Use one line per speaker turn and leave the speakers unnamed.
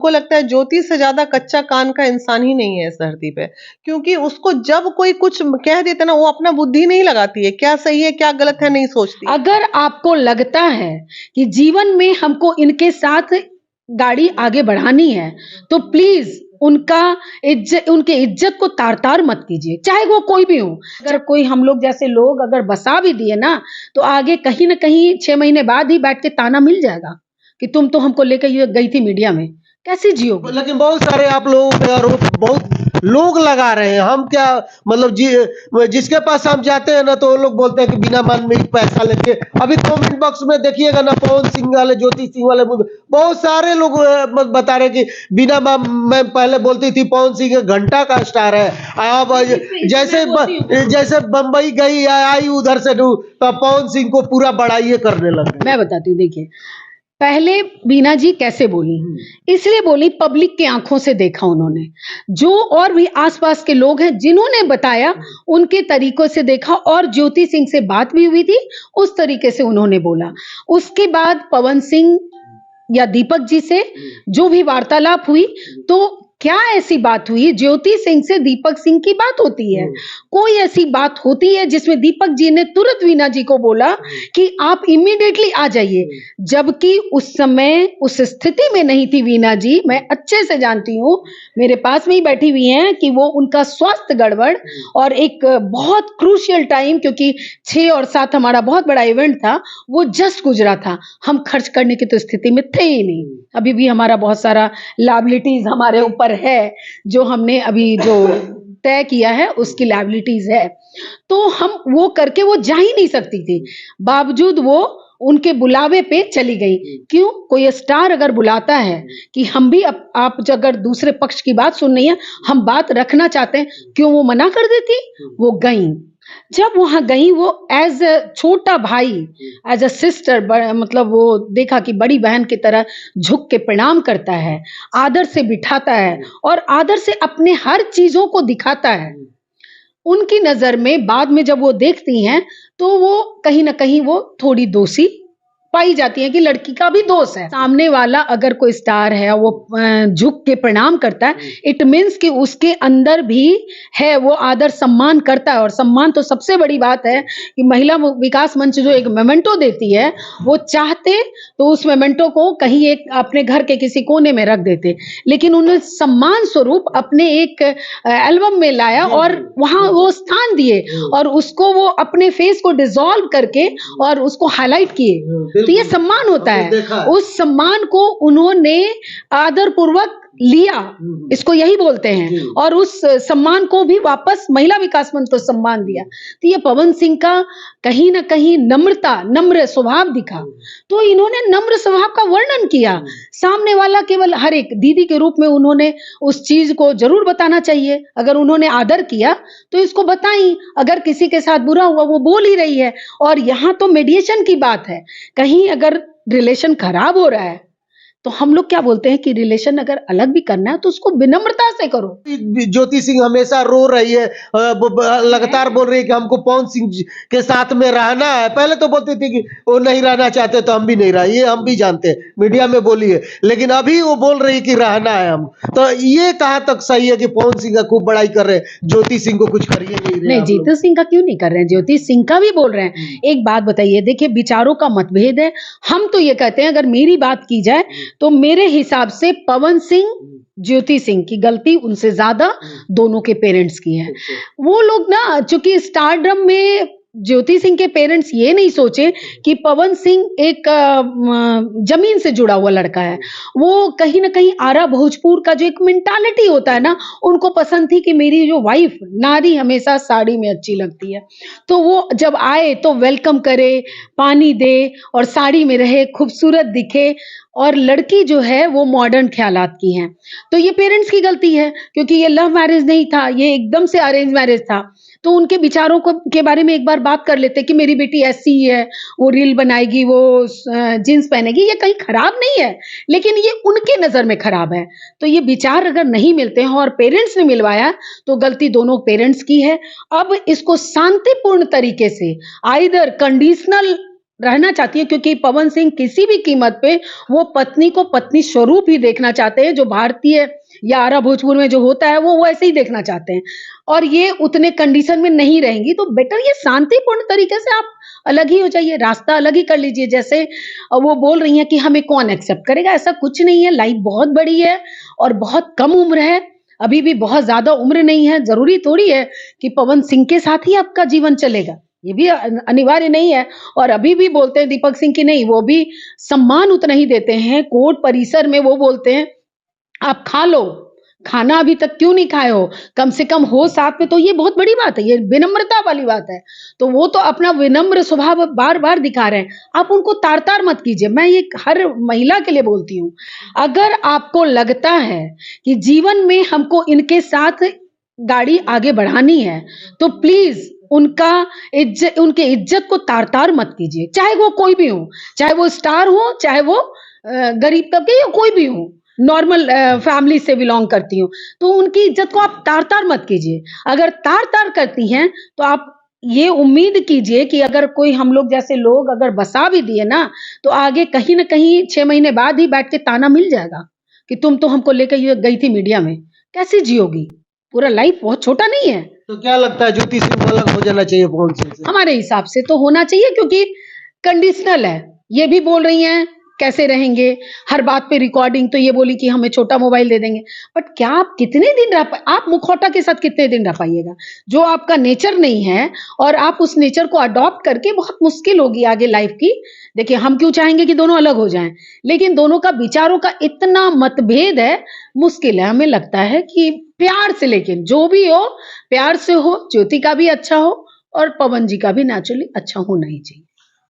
को लगता है ज्योति से ज्यादा कच्चा कान का इंसान ही नहीं है इस धरती पे, क्योंकि उसको जब कोई कुछ कह देता ना, वो अपना बुद्धि नहीं लगाती है, क्या सही है क्या गलत है नहीं सोचती।
अगर आपको लगता है कि जीवन में हमको इनके साथ गाड़ी आगे बढ़ानी है तो प्लीज उनके इज्जत को तार तार मत कीजिए, चाहे वो कोई भी हो। अगर कोई हम लोग जैसे लोग अगर बसा भी दिए ना, तो आगे कहीं ना कहीं 6 महीने बाद ही बैठ के ताना मिल जाएगा कि तुम तो हमको लेकर गई थी मीडिया में, कैसे जियोगे।
लेकिन बहुत सारे आप लोगों पे आरोप बहुत लोग लगा रहे हैं। हम क्या मतलब जिसके पास हम जाते हैं ना, तो वो लोग बोलते हैं कि बिना मन में ही पैसा लेके। अभी कमेंट बॉक्स में देखिएगा ना, पवन सिंह वाले, ज्योति सिंह वाले, बहुत सारे लोग बता रहे कि बिना मैं पहले बोलती थी पवन सिंह घंटा का स्टार है, अब जैसे बंबई गई आई उधर से तो पवन सिंह को पूरा बड़ाई करने लगे।
मैं बताती हूँ, देखिए पहले बीना जी कैसे बोली, इसलिए बोली पब्लिक की आंखों से देखा उन्होंने, जो और भी आसपास के लोग हैं जिन्होंने बताया उनके तरीकों से देखा, और ज्योति सिंह से बात भी हुई थी, उस तरीके से उन्होंने बोला। उसके बाद पवन सिंह या दीपक जी से जो भी वार्तालाप हुई, तो क्या ऐसी बात हुई ज्योति सिंह से दीपक सिंह की बात होती है? कोई ऐसी बात होती है जिसमें दीपक जी ने तुरंत वीना जी को बोला कि आप इमीडिएटली आ जाइए, जबकि उस समय उस स्थिति में नहीं थी वीना जी। मैं अच्छे से जानती हूँ, मेरे पास में ही बैठी हुई हैं कि वो उनका स्वास्थ्य गड़बड़ और एक बहुत क्रूशियल टाइम, क्योंकि 6 और 7 हमारा बहुत बड़ा इवेंट था, वो जस्ट गुजरा था। हम खर्च करने की तो स्थिति में थे ही नहीं। अभी भी हमारा बहुत सारा लायबिलिटीज हमारे ऊपर है, जो हमने अभी जो तय किया है उसकी लायबिलिटीज है, तो हम वो करके वो जा ही नहीं सकती थी, बावजूद वो उनके बुलावे पे चली गई। क्यों? कोई स्टार अगर बुलाता है कि हम भी आप अगर दूसरे पक्ष की बात सुननी है, हम बात रखना चाहते हैं, क्यों वो मना कर देती? वो गई। जब वहां गई, वो एज अ छोटा भाई, एज अ सिस्टर, मतलब वो देखा कि बड़ी बहन की तरह झुक के प्रणाम करता है, आदर से बिठाता है और आदर से अपने हर चीजों को दिखाता है। उनकी नजर में बाद में जब वो देखती हैं, तो वो कहीं ना कहीं वो थोड़ी दोषी पाई जाती है कि लड़की का भी दोष है। सामने वाला अगर कोई स्टार है, वो झुक के प्रणाम करता है, इट मीन्स कि उसके अंदर भी है, वो आदर सम्मान करता है। और सम्मान तो सबसे बड़ी बात है कि महिला विकास मंच जो एक मेमेंटो देती है, वो चाहते तो उस मेमेंटो को कहीं एक अपने घर के किसी कोने में रख देते, लेकिन उन्होंने सम्मान स्वरूप अपने एक एल्बम में लाया और वहां वो स्थान दिए, और उसको वो अपने फेस को डिसॉल्व करके और उसको हाईलाइट किए। तो ये सम्मान होता है। उस सम्मान को उन्होंने आदर पूर्वक लिया, इसको यही बोलते हैं, और उस सम्मान को भी वापस महिला विकास मंच को सम्मान दिया। तो ये पवन सिंह का कहीं ना कहीं नम्र स्वभाव दिखा। तो इन्होंने नम्र स्वभाव का वर्णन किया। सामने वाला केवल हर एक दीदी के रूप में उन्होंने उस चीज को जरूर बताना चाहिए। अगर उन्होंने आदर किया तो इसको बताई, अगर किसी के साथ बुरा हुआ वो बोल ही रही है। और यहाँ तो मीडिएशन की बात है, कहीं अगर रिलेशन खराब हो रहा है तो हम लोग क्या बोलते हैं कि रिलेशन अगर अलग भी करना है तो उसको विनम्रता से करो।
ज्योति सिंह हमेशा रो रही है, लगातार बोल रही है कि हमको पवन सिंह के साथ में रहना है। पहले तो बोलती थी कि वो नहीं रहना चाहते तो हम भी नहीं रहे, ये हम भी जानते हैं, मीडिया में बोली है, लेकिन अभी वो बोल रही है कि रहना है हम। तो ये कहाँ तक सही है कि पवन सिंह का खूब बड़ाई कर रहे हैं, ज्योति सिंह को कुछ करिए
नहीं, ज्योति सिंह का क्यों नहीं कर रहे हैं, ज्योति सिंह का भी बोल रहे हैं। एक बात बताइए, देखिए विचारों का मतभेद है। हम तो ये कहते हैं, अगर मेरी बात की जाए तो मेरे हिसाब से पवन सिंह ज्योति सिंह की गलती उनसे ज्यादा दोनों के पेरेंट्स की है। वो लोग ना, चूंकि स्टारडम में ज्योति सिंह के पेरेंट्स ये नहीं सोचे कि पवन सिंह एक जमीन से जुड़ा हुआ लड़का है। वो कहीं ना कहीं आरा भोजपुर का जो एक मेंटालिटी होता है ना, उनको पसंद थी कि मेरी जो वाइफ नारी हमेशा साड़ी में अच्छी लगती है, तो वो जब आए तो वेलकम करे, पानी दे और साड़ी में रहे, खूबसूरत दिखे। और लड़की जो है वो मॉडर्न ख्यालात की है। तो ये पेरेंट्स की गलती है, क्योंकि ये लव मैरिज नहीं था, ये एकदम से अरेंज मैरिज था। तो उनके विचारों को के बारे में एक बार बात कर लेते कि मेरी बेटी ऐसी ही है, वो रील बनाएगी, वो जींस पहनेगी, ये कहीं खराब नहीं है, लेकिन ये उनके नजर में खराब है। तो ये विचार अगर नहीं मिलते हैं और पेरेंट्स ने मिलवाया तो गलती दोनों पेरेंट्स की है। अब इसको शांतिपूर्ण तरीके से, आइदर कंडीशनल रहना चाहती हैं, क्योंकि पवन सिंह किसी भी कीमत पे वो पत्नी को पत्नी स्वरूप ही देखना चाहते हैं, जो भारतीय या आरा भोजपुर में जो होता है वो ऐसे ही देखना चाहते हैं, और ये उतने कंडीशन में नहीं रहेंगी। तो बेटर ये शांतिपूर्ण तरीके से आप अलग ही हो जाइए, रास्ता अलग ही कर लीजिए। जैसे वो बोल रही हैं कि हमें कौन एक्सेप्ट करेगा, ऐसा कुछ नहीं है। लाइफ बहुत बड़ी है और बहुत कम उम्र है, अभी भी बहुत ज्यादा उम्र नहीं है। जरूरी थोड़ी है कि पवन सिंह के साथ ही आपका जीवन चलेगा, ये भी अनिवार्य नहीं है। और अभी भी बोलते हैं दीपक सिंह की नहीं, वो भी सम्मान उतना ही देते हैं। कोर्ट परिसर में वो बोलते हैं आप खा लो, खाना अभी तक क्यों नहीं खाए हो, कम से कम हो साथ में। तो ये बहुत बड़ी बात है, ये विनम्रता वाली बात है। तो वो तो अपना विनम्र स्वभाव बार बार दिखा रहे हैं, आप उनको तार तार मत कीजिए। मैं ये हर महिला के लिए बोलती हूँ, अगर आपको लगता है कि जीवन में हमको इनके साथ गाड़ी आगे बढ़ानी है तो प्लीज उनके इज्जत को तार तार मत कीजिए, चाहे वो कोई भी हो, चाहे वो स्टार हो, चाहे वो गरीब तबके या कोई भी हो, नॉर्मल फैमिली से बिलोंग करती हूँ, तो उनकी इज्जत को आप तार तार मत कीजिए। अगर तार तार करती हैं तो आप ये उम्मीद कीजिए कि अगर कोई हम लोग जैसे लोग अगर बसा भी दिए ना, तो आगे कहीं ना कहीं 6 महीने बाद ही बैठ के ताना मिल जाएगा कि तुम तो हमको लेकर गई थी मीडिया में, कैसे जियोगी। पूरा लाइफ बहुत छोटा नहीं है।
तो क्या लगता है ज्योति सिंह को अलग हो जाना चाहिए पवन सिंह से?
हमारे हिसाब से तो होना चाहिए, क्योंकि कंडीशनल है। ये भी बोल रही हैं कैसे रहेंगे, हर बात पे रिकॉर्डिंग तो ये बोली कि हमें छोटा मोबाइल दे देंगे, बट क्या आप कितने दिन आप मुखौटा के साथ कितने दिन रह पाइएगा, जो आपका नेचर नहीं है, और आप उस नेचर को अडॉप्ट करके बहुत मुश्किल होगी आगे लाइफ की। देखिए हम क्यों चाहेंगे कि दोनों अलग हो जाएं, लेकिन दोनों का विचारों का इतना मतभेद है, मुश्किल है। हमें लगता है कि प्यार से, लेकिन जो भी हो प्यार से हो, ज्योति का भी अच्छा हो और पवन जी का भी नेचुरली अच्छा होना ही चाहिए।